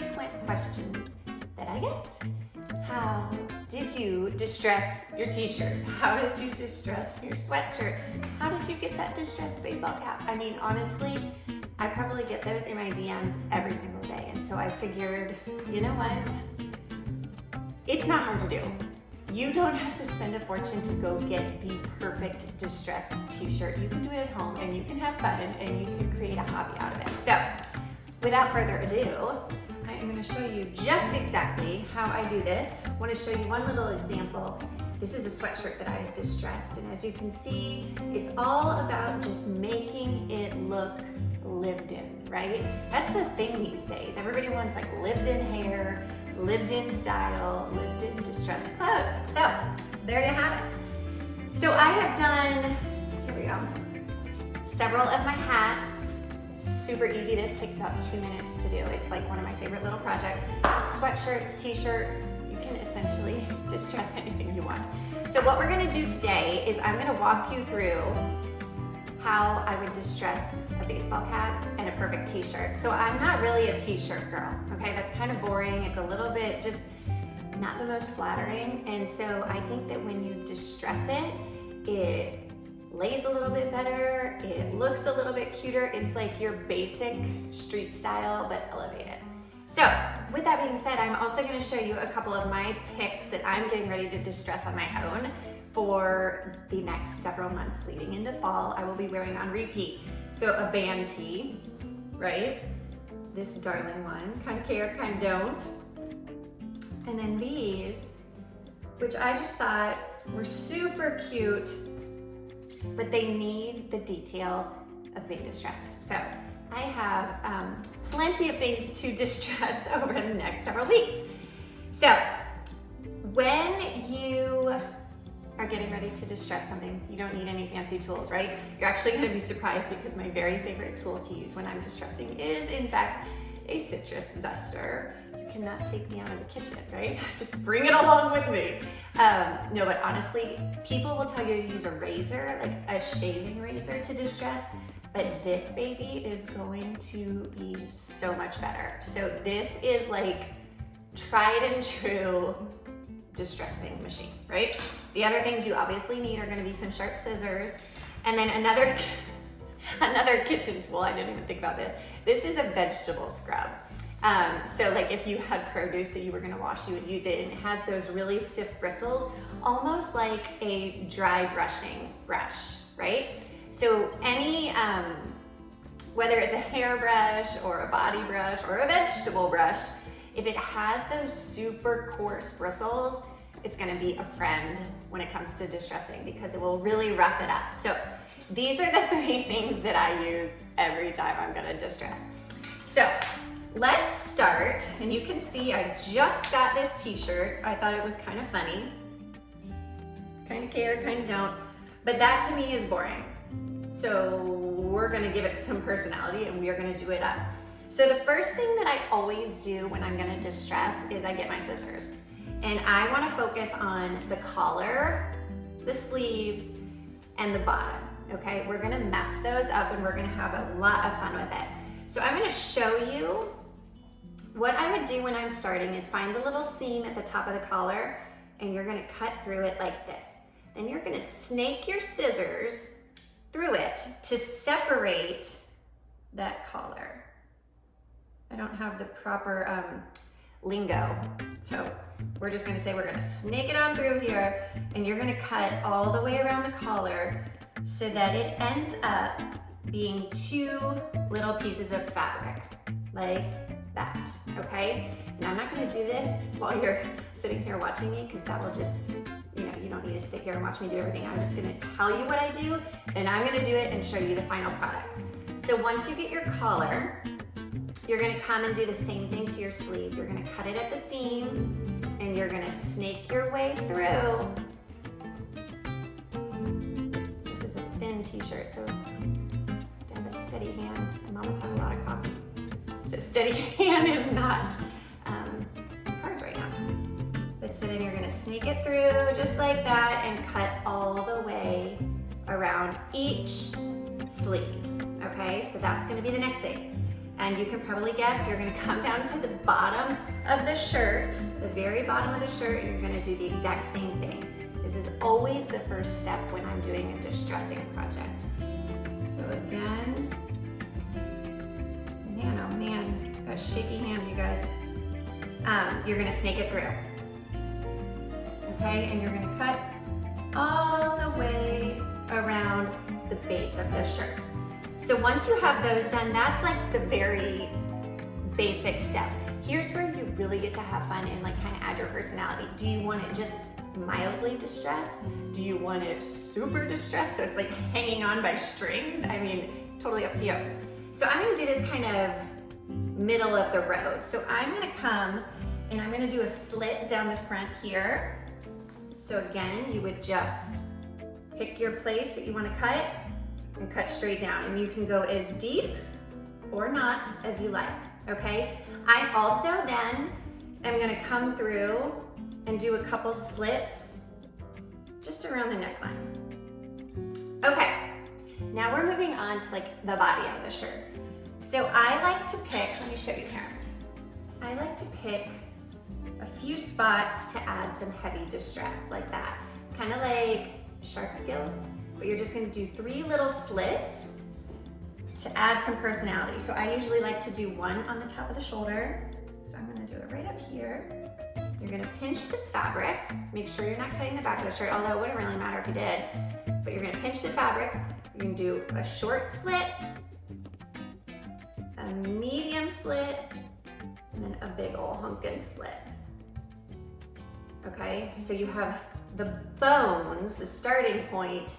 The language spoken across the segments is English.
frequent questions that I get. How did you distress your t-shirt? How did you distress your sweatshirt? How did you get that distressed baseball cap? I mean, honestly, I probably get those in my DMs every single day. And so I figured, you know what? It's not hard to do. You don't have to spend a fortune to go get the perfect distressed t-shirt. You can do it at home and you can have fun and you can create a hobby out of it. So without further ado, I am going to show you just exactly how I do this. I want to show you one little example. This is a sweatshirt that I have distressed, and as you can see, it's all about just making it look lived in, right? That's the thing these days. Everybody wants like lived in hair, lived in style, lived in distressed clothes. So there you have it. So I have done, here we go, several of my hats. Super easy. This takes about 2 minutes to do. It's like one of my favorite little projects. Sweatshirts, t-shirts, you can essentially distress anything you want. So what we're gonna do today is I'm gonna walk you through how I would distress a baseball cap and a perfect t-shirt. So I'm not really a t-shirt girl, okay? That's kind of boring. It's a little bit just not the most flattering. And so I think that when you distress it, it lays a little bit better, it looks a little bit cuter. It's like your basic street style, but elevated. So with that being said, I'm also gonna show you a couple of my picks that I'm getting ready to distress on my own for the next several months leading into fall. I will be wearing on repeat. So a band tee, right? This darling one, kind of care, kind of don't. And then these, which I just thought were super cute, but they need the detail of being distressed. So I have plenty of things to distress over the next several weeks. So when you are getting ready to distress something, you don't need any fancy tools, right? You're actually gonna be surprised because my very favorite tool to use when I'm distressing is in fact a citrus zester. You cannot take me out of the kitchen, right? Just bring it along with me. No, but honestly, people will tell you to use a razor, like a shaving razor to distress, but this baby is going to be so much better. So this is like tried and true distressing machine, right? The other things you obviously need are gonna be some sharp scissors, and then another kitchen tool, I didn't even think about this. This is a vegetable scrub. So like if you had produce that you were gonna wash, you would use it, and it has those really stiff bristles, almost like a dry brushing brush, right? So any, whether it's a hairbrush or a body brush or a vegetable brush, if it has those super coarse bristles, it's gonna be a friend when it comes to distressing because it will really rough it up. So these are the 3 things that I use every time I'm gonna distress. So let's start, and you can see I just got this t-shirt. I thought it was kind of funny. Kind of care, kind of don't. But that to me is boring. So we're gonna give it some personality and we are gonna do it up. So the first thing that I always do when I'm gonna distress is I get my scissors. And I wanna focus on the collar, the sleeves, and the bottom, okay? We're gonna mess those up and we're gonna have a lot of fun with it. So I'm gonna show you what I would do when I'm starting is find the little seam at the top of the collar and you're gonna cut through it like this. Then you're gonna snake your scissors through it to separate that collar. I don't have the proper lingo, so we're just gonna say we're gonna snake it on through here and you're gonna cut all the way around the collar so that it ends up being 2 little pieces of fabric, like that, okay? Now I'm not gonna do this while you're sitting here watching me because that will just, you know, you don't need to sit here and watch me do everything. I'm just gonna tell you what I do and I'm gonna do it and show you the final product. So once you get your collar, you're gonna come and do the same thing to your sleeve. You're gonna cut it at the seam and you're gonna snake your way through. This is a thin t-shirt, so to have a steady hand. My mama's had a lot of coffee. So steady hand is not cards right now. But so then you're gonna snake it through just like that and cut all the way around each sleeve, okay? So that's gonna be the next thing. And you can probably guess you're gonna come down to the bottom of the shirt, the very bottom of the shirt, and you're gonna do the exact same thing. This is always the first step when I'm doing a distressing project. So again, man, oh man, got shaky hands, you guys. You're gonna snake it through. Okay, and you're gonna cut all the way around the base of the shirt. So once you have those done, that's like the very basic step. Here's where you really get to have fun and like kind of add your personality. Do you want it just mildly distressed? Do you want it super distressed so it's like hanging on by strings? I mean, totally up to you. So I'm gonna do this kind of middle of the road. So I'm gonna come and I'm gonna do a slit down the front here. So again, you would just pick your place that you wanna cut and cut straight down. And you can go as deep or not as you like, okay? I also then am gonna come through and do a couple slits just around the neckline. Okay, now we're moving on to like the body of the shirt. So I like to pick, let me show you here. I like to pick a few spots to add some heavy distress like that. It's kind of like shark gills, but you're just gonna do 3 little slits to add some personality. So I usually like to do one on the top of the shoulder. So I'm gonna do it right up here. You're gonna pinch the fabric. Make sure you're not cutting the back of the shirt, although it wouldn't really matter if you did. But you're gonna pinch the fabric. You're gonna do a short slit, a medium slit, and then a big ol' hunkin' slit. Okay, so you have the bones, the starting point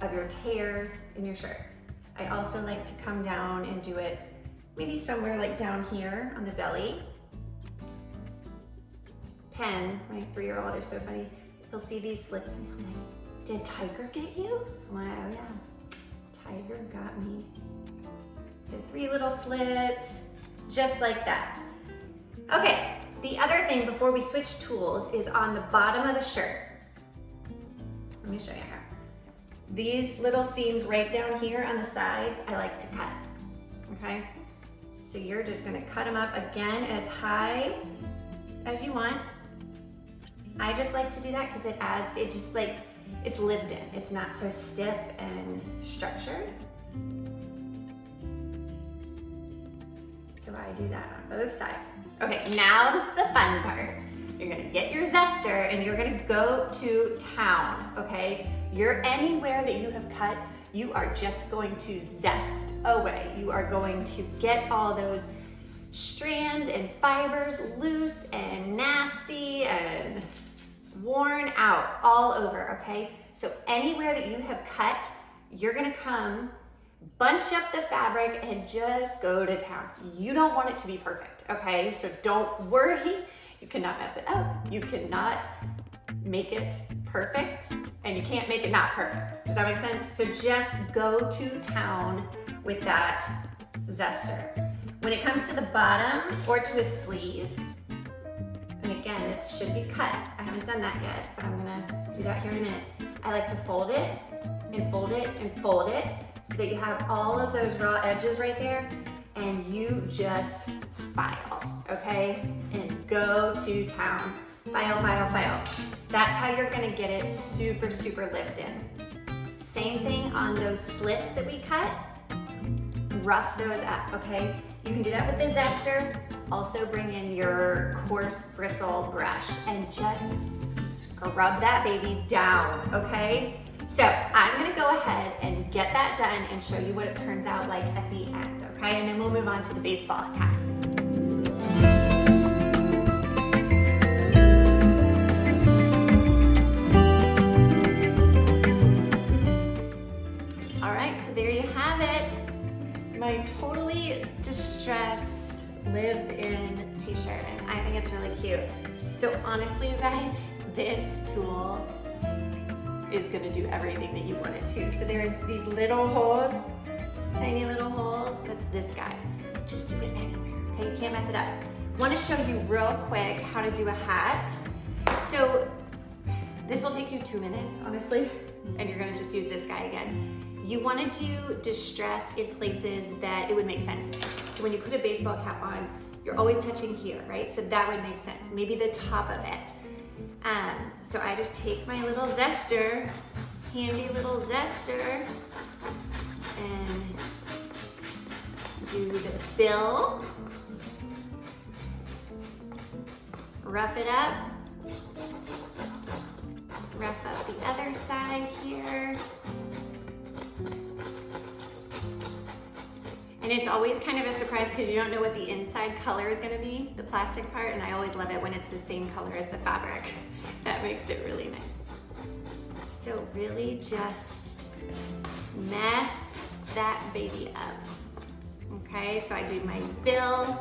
of your tears in your shirt. I also like to come down and do it maybe somewhere like down here on the belly. Penn, my 3-year-old, is so funny. He'll see these slits and he'll be like, did Tiger get you? I'm like, oh yeah, Tiger got me. So 3 little slits, just like that. Okay, the other thing before we switch tools is on the bottom of the shirt. Let me show you here. These little seams right down here on the sides, I like to cut, okay? So you're just gonna cut them up again as high as you want. I just like to do that because it just like, it's lived in. It's not so stiff and structured. So I do that on both sides. Okay, now this is the fun part. You're gonna get your zester and you're gonna go to town, okay? You're anywhere that you have cut, you are just going to zest away. You are going to get all those strands and fibers loose and nasty and worn out all over, okay? So anywhere that you have cut, you're gonna come, bunch up the fabric and just go to town. You don't want it to be perfect, okay? So don't worry, you cannot mess it up. You cannot make it perfect and you can't make it not perfect. Does that make sense? So just go to town with that zester. When it comes to the bottom or to a sleeve, and again, this should be cut. I haven't done that yet, but I'm gonna do that here in a minute. I like to fold it and fold it and fold it so that you have all of those raw edges right there and you just file, okay? And go to town. File, file, file. That's how you're gonna get it super, super lived in. Same thing on those slits that we cut. Rough those up, okay? You can do that with the zester. Also bring in your coarse bristle brush and just scrub that baby down, okay? So I'm gonna go ahead and get that done and show you what it turns out like at the end, okay? And then we'll move on to the baseball cap. All right, so there you have it. My totally distressed, lived-in t-shirt, and I think it's really cute. So honestly, you guys, this tool is gonna do everything that you want it to. So there's these little holes, tiny little holes. That's this guy. Just do it anywhere, okay? You can't mess it up. Want to show you real quick how to do a hat. So this will take you 2 minutes, honestly, and you're gonna just use this guy again. you wanted to distress in places that it would make sense. So when you put a baseball cap on, you're always touching here, right? So that would make sense. Maybe the top of it. So I just take my little zester, handy little zester, and do the bill. Rough it up. Rough up the other side here. And it's always kind of a surprise because you don't know what the inside color is gonna be, the plastic part, and I always love it when it's the same color as the fabric. That makes it really nice. So really just mess that baby up. Okay, so I do my bill,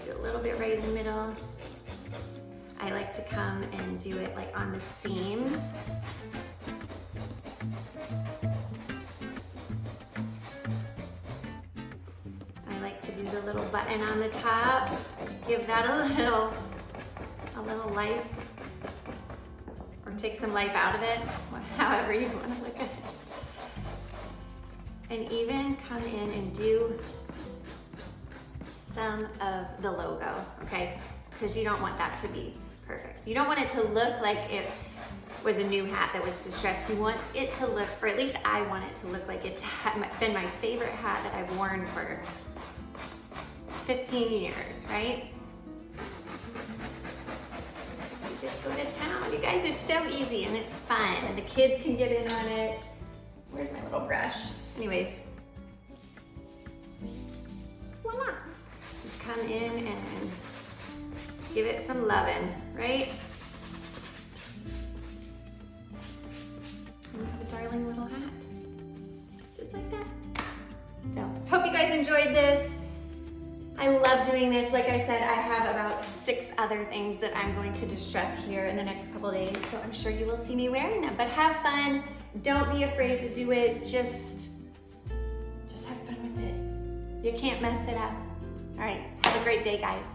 do a little bit right in the middle. I like to come and do it like on the seams. I like to do the little button on the top. Give that a little life, or take some life out of it, however you want to look at it. And even come in and do some of the logo, okay? Because you don't want that to be perfect. You don't want it to look like it was a new hat that was distressed. You want it to look, or at least I want it to look like it's been my favorite hat that I've worn for 15 years, right? So you just go to town. You guys, it's so easy and it's fun and the kids can get in on it. Where's my little brush? Anyways, voila. Just come in and give it some loving, right? And have a darling little hat, just like that. So, hope you guys enjoyed this. I love doing this. Like I said, I have about 6 other things that I'm going to distress here in the next couple days, so I'm sure you will see me wearing them. But have fun. Don't be afraid to do it. Just have fun with it. You can't mess it up. All right, have a great day, guys.